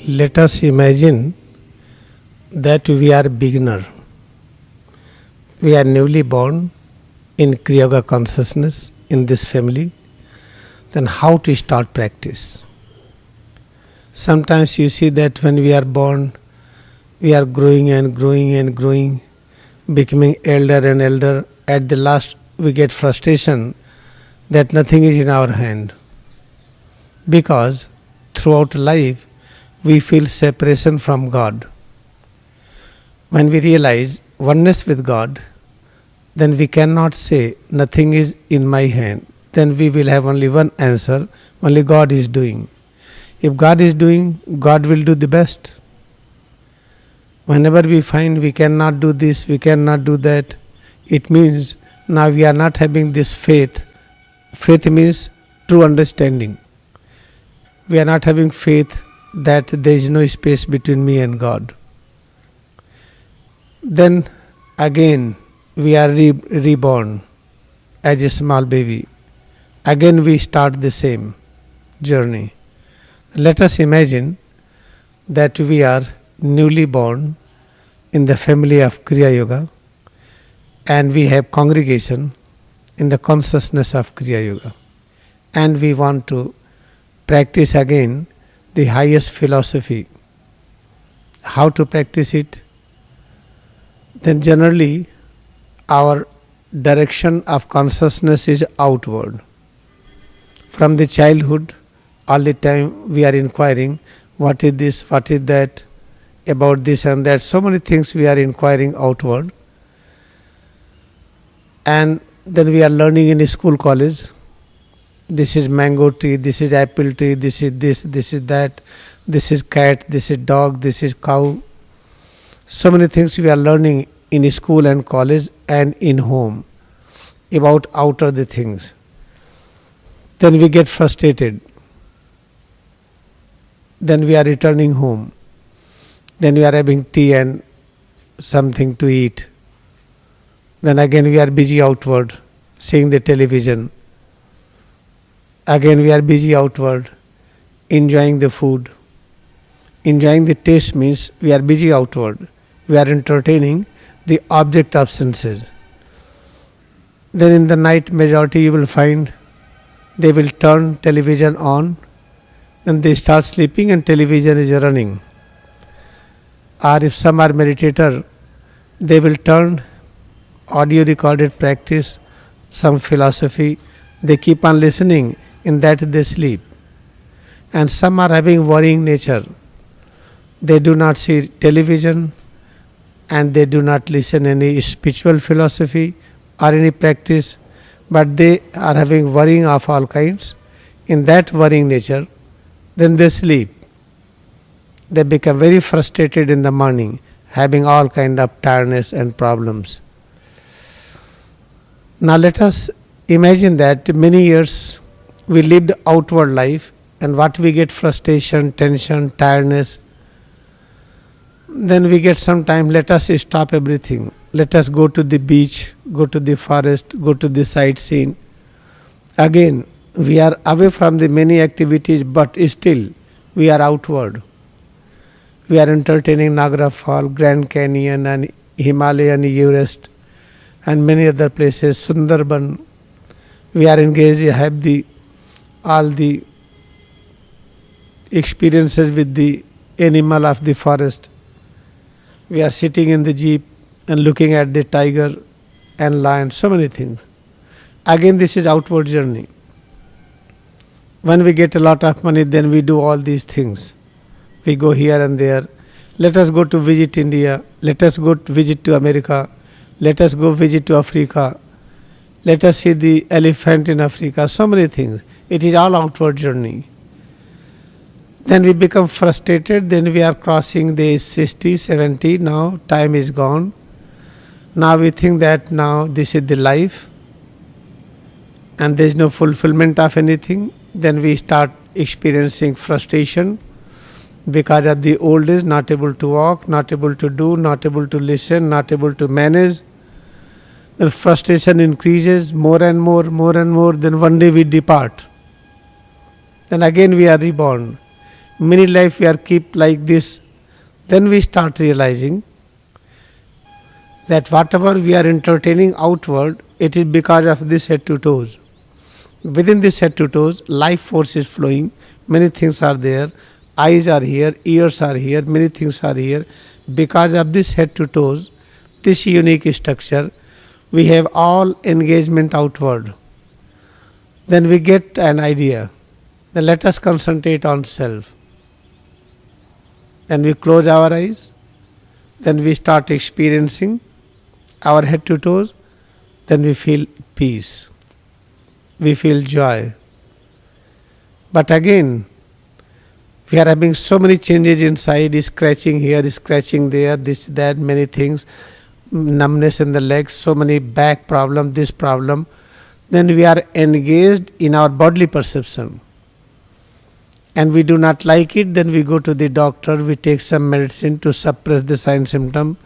Let us imagine that we are beginner. We are newly born in Kriya Yoga consciousness in this family. Then how to start practice? Sometimes you see that when we are born, we are growing and growing and growing, becoming elder and elder. At the last, we get frustration that nothing is in our hand. Because throughout life, we feel separation from God. When we realize oneness with God, then we cannot say nothing is in my hand. Then we will have only one answer, only God is doing. If God is doing, God will do the best. Whenever we find we cannot do this, we cannot do that, it means now we are not having this faith. Faith means true understanding. We are not having faith that there is no space between me and God. Then again we are reborn as a small baby. Again we start the same journey. Let us imagine that we are newly born in the family of Kriya Yoga and we have congregation in the consciousness of Kriya Yoga, and we want to practice again the highest philosophy. How to practice it? Then generally our direction of consciousness is outward. From the childhood, all the time we are inquiring, what is this, what is that, about this and that. So many things we are inquiring outward. And then we are learning in school, college. This is mango tree, this is apple tree, this is that, this is cat, this is dog, this is cow. So many things we are learning in school and college and in home about outer the things. Then we get frustrated. Then we are returning home. Then we are having tea and something to eat. Then again we are busy outward, seeing the television. Again we are busy outward, enjoying the food. Enjoying the taste means we are busy outward. We are entertaining the object of senses. Then in the night majority you will find they will turn television on and they start sleeping and television is running. Or if some are meditator, they will turn audio recorded practice, some philosophy, they keep on listening, in that they sleep. And some are having worrying nature. They do not see television and they do not listen any spiritual philosophy or any practice, but they are having worrying of all kinds. In that worrying nature, then they sleep. They become very frustrated in the morning, having all kind of tiredness and problems. Now let us imagine that many years we lived outward life, and what we get frustration, tension, tiredness. Then we get some time, let us stop everything. Let us go to the beach, go to the forest, go to the sightseeing. Again, we are away from the many activities, but still we are outward. We are entertaining Niagara Falls, Grand Canyon and Himalayan Everest and many other places, Sundarban. We are engaged, have all the experiences with the animal of the forest. We are sitting in the jeep and looking at the tiger and lion, so many things. Again, this is outward journey. When we get a lot of money, then we do all these things. We go here and there. Let us go to visit India. Let us go to visit to America. Let us go visit to Africa. Let us see the elephant in Africa. So many things. It is all outward journey. Then we become frustrated. Then we are crossing the age 60, 70. Now time is gone. Now we think that now this is the life and there is no fulfillment of anything. Then we start experiencing frustration because of the old age, not able to walk, not able to do, not able to listen, not able to manage. The frustration increases more and more, more and more. Then one day we depart. Then again we are reborn. Many life we are keep like this. Then we start realizing that whatever we are entertaining outward, it is because of this head to toes. Within this head to toes, life force is flowing. Many things are there. Eyes are here, ears are here, many things are here. Because of this head to toes, this unique structure, we have all engagement outward. Then we get an idea. Then let us concentrate on self. Then we close our eyes. Then we start experiencing our head to toes. Then we feel peace. We feel joy. But again, we are having so many changes inside, scratching here, scratching there, this, that, many things, numbness in the legs, so many back problem, this problem. Then we are engaged in our bodily perception. And we do not like it, then we go to the doctor, we take some medicine to suppress the sign symptom.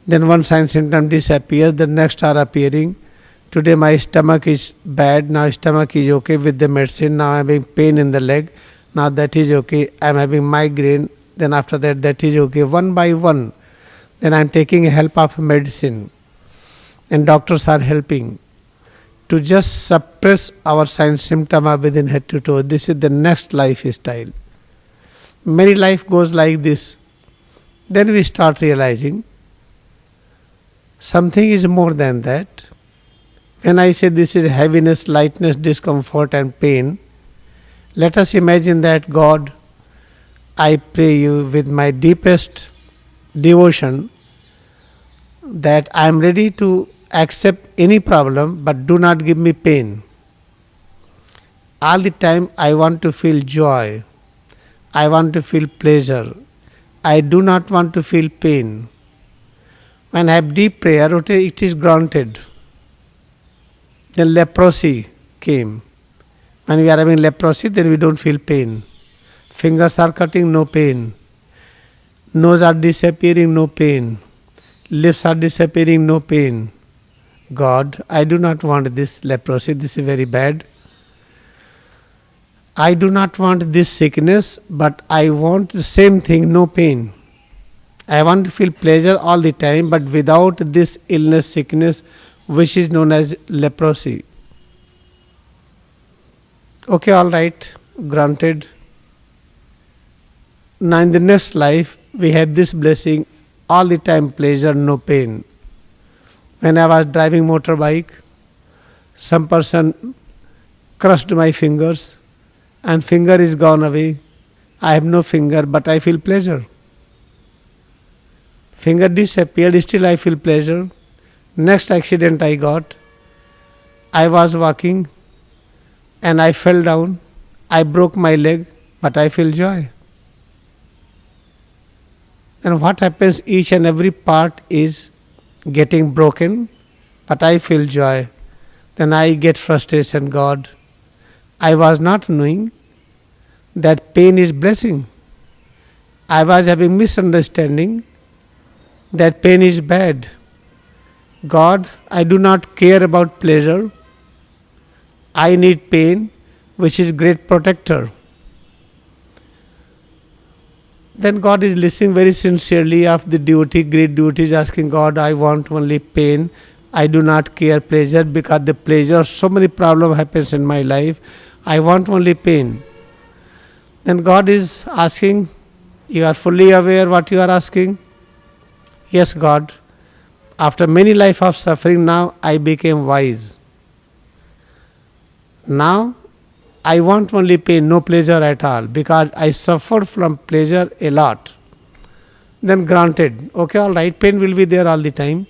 Then one sign symptom disappears, the next are appearing. Today my stomach is bad, now stomach is okay with the medicine, now I am having pain in the leg, now that is okay, I am having migraine, then after that is okay. One by one, then I am taking help of medicine. And doctors are helping to just suppress our sign symptom within head to toe. This is the next lifestyle. Many life goes like this. Then we start realizing something is more than that. When I say this is heaviness, lightness, discomfort and pain, let us imagine that God, I pray you with my deepest devotion that I am ready to accept any problem, but do not give me pain. All the time I want to feel joy. I want to feel pleasure. I do not want to feel pain. When I have deep prayer, it is granted. Then leprosy came. When we are having leprosy, then we don't feel pain. Fingers are cutting, no pain. Nose are disappearing, no pain. Lips are disappearing, no pain. God, I do not want this leprosy, this is very bad. I do not want this sickness, but I want the same thing, no pain. I want to feel pleasure all the time, but without this illness, sickness, which is known as leprosy. Okay, all right, granted. Now in the next life, we have this blessing, all the time pleasure, no pain. When I was driving motorbike, some person crushed my fingers and finger is gone away. I have no finger, but I feel pleasure. Finger disappeared, still I feel pleasure. Next accident I got, I was walking and I fell down. I broke my leg, but I feel joy. And what happens, each and every part is getting broken, but I feel joy. Then I get frustration, God. I was not knowing that pain is blessing. I was having misunderstanding that pain is bad. God, I do not care about pleasure. I need pain, which is great protector. Then God is listening very sincerely of the devotee, great devotees asking God, I want only pain. I do not care pleasure because the pleasure, so many problems happens in my life. I want only pain. Then God is asking, you are fully aware what you are asking? Yes, God. After many life of suffering, now I became wise. Now I want only pain, no pleasure at all, because I suffered from pleasure a lot. Then granted, okay, all right, pain will be there all the time.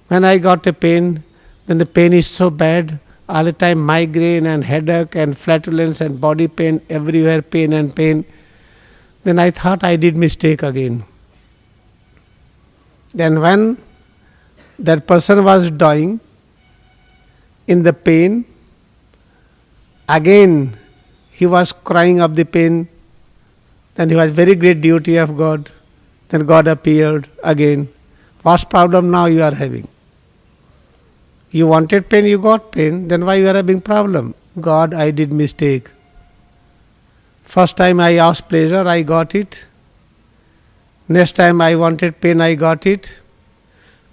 When I got a pain, then the pain is so bad, all the time migraine and headache and flatulence and body pain, everywhere pain and pain. Then I thought I did mistake again. Then when that person was dying in the pain, again he was crying of the pain. Then he was very great devotee of God. Then God appeared again. What's problem now you are having? You wanted pain, you got pain. Then why you are having problem? God, I did mistake. First time I asked pleasure, I got it. Next time I wanted pain, I got it.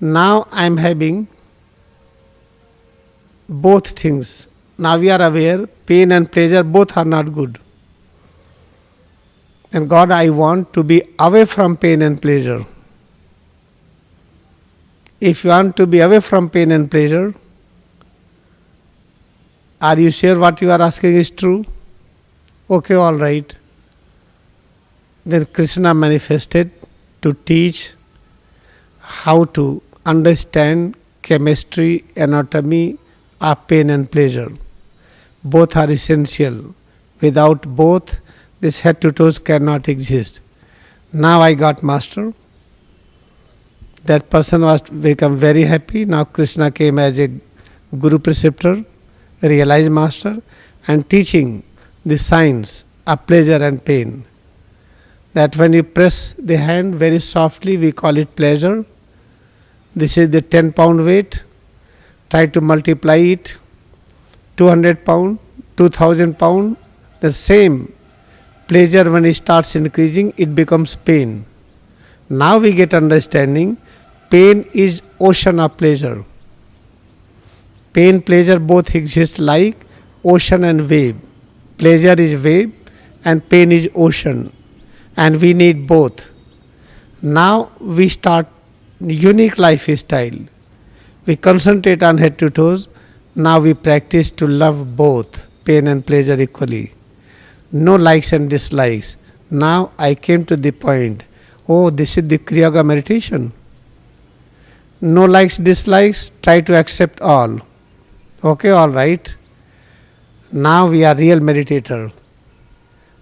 Now I am having both things. Now we are aware, pain and pleasure both are not good. And God, I want to be away from pain and pleasure. If you want to be away from pain and pleasure, are you sure what you are asking is true? Okay, all right. Then Krishna manifested to teach how to understand chemistry, anatomy of pain and pleasure. Both are essential. Without both, this head to toes cannot exist. Now I got master. That person was become very happy. Now Krishna came as a guru preceptor, realized master, and teaching the science of pleasure and pain. That when you press the hand very softly, we call it pleasure. This is the 10-pound weight. Try to multiply it, 200 pound, 2000 pound. The same pleasure, when it starts increasing, it becomes pain. Now we get understanding, pain is ocean of pleasure. Pain, pleasure both exist like ocean and wave. Pleasure is wave and pain is ocean, and we need both. Now we start unique lifestyle. We concentrate on head to toes. Now we practice to love both pain and pleasure equally. No likes and dislikes. Now I came to the point, oh, this is the Kriya Yoga meditation. No likes, dislikes, try to accept all. Okay, all right. Now we are real meditator.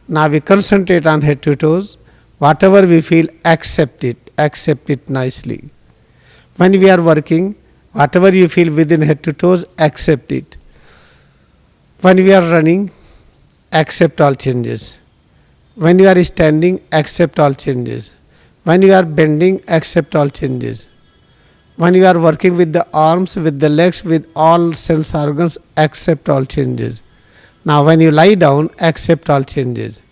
Now we concentrate on head to toes. Whatever we feel, accept it nicely. When we are working, whatever you feel within head to toes, accept it. When we are running, accept all changes. When you are standing, accept all changes. When you are bending, accept all changes. When you are working with the arms, with the legs, with all sense organs, accept all changes. Now when you lie down, accept all changes.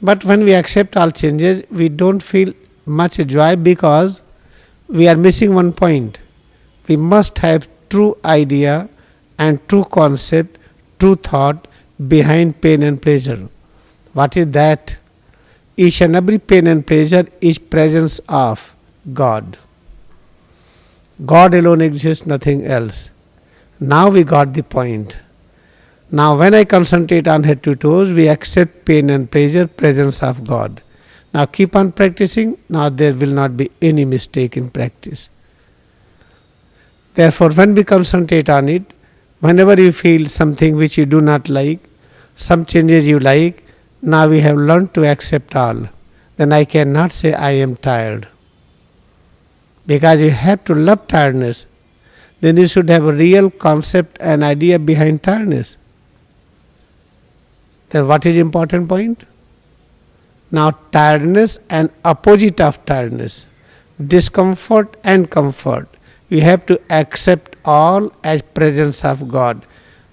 But when we accept all changes, we don't feel much joy because we are missing one point. We must have true idea and true concept, true thought behind pain and pleasure. What is that? Each and every pain and pleasure is presence of God. God alone exists, nothing else. Now we got the point. Now when I concentrate on head to toes, we accept pain and pleasure, presence of God. Now keep on practicing. Now there will not be any mistake in practice. Therefore, when we concentrate on it, whenever you feel something which you do not like, some changes you like, now we have learned to accept all. Then I cannot say I am tired. Because you have to love tiredness. Then you should have a real concept and idea behind tiredness. Then what is important point? Now tiredness and opposite of tiredness, discomfort and comfort. We have to accept all as presence of God.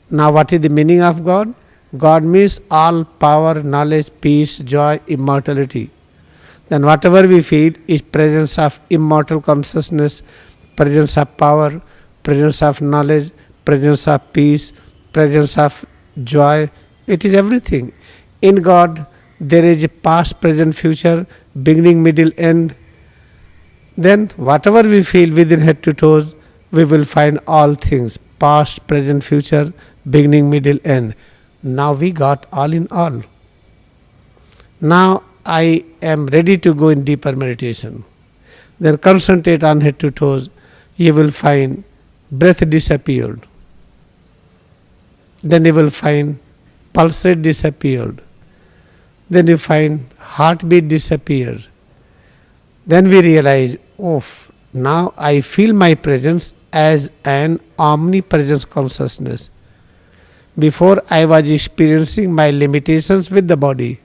Now what is the meaning of God? God means all power, knowledge, peace, joy, immortality. Then whatever we feel is presence of immortal consciousness, presence of power, presence of knowledge, presence of peace, presence of joy. It is everything. In God there is a past, present, future, beginning, middle, end. Then whatever we feel within head to toes, we will find all things. Past, present, future, beginning, middle, end. Now we got all in all. Now I am ready to go in deeper meditation. Then concentrate on head to toes. You will find breath disappeared. Then you will find pulse rate disappeared. Then you find heartbeat disappears. Then we realize, oh, now I feel my presence as an omnipresence consciousness. Before I was experiencing my limitations with the body.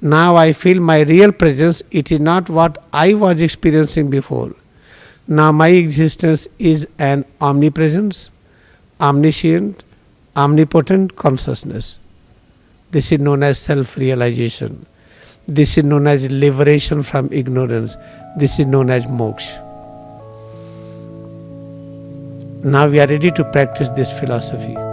Now I feel my real presence. It is not what I was experiencing before. Now my existence is an omnipresence, omniscient, omnipotent consciousness. This is known as self-realization. This is known as liberation from ignorance. This is known as moksha. Now we are ready to practice this philosophy.